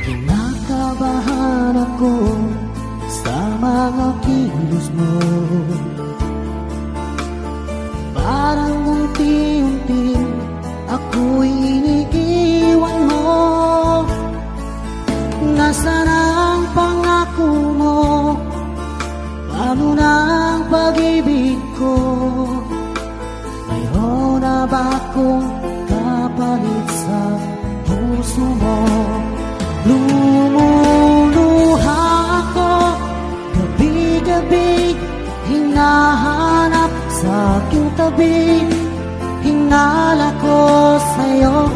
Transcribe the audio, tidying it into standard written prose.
Kinakabahan ako sa mga kilos mo. Parang unti-unti ako'y iniiwan mo. Nasaan ang pangako mo? Paano na ang pag-ibig ko? Mayroon na ba akong kapalit sa puso mo? Lumuluha ako gabi-gabi, hinahanap sa aking tabi. Hinala ko sa'yo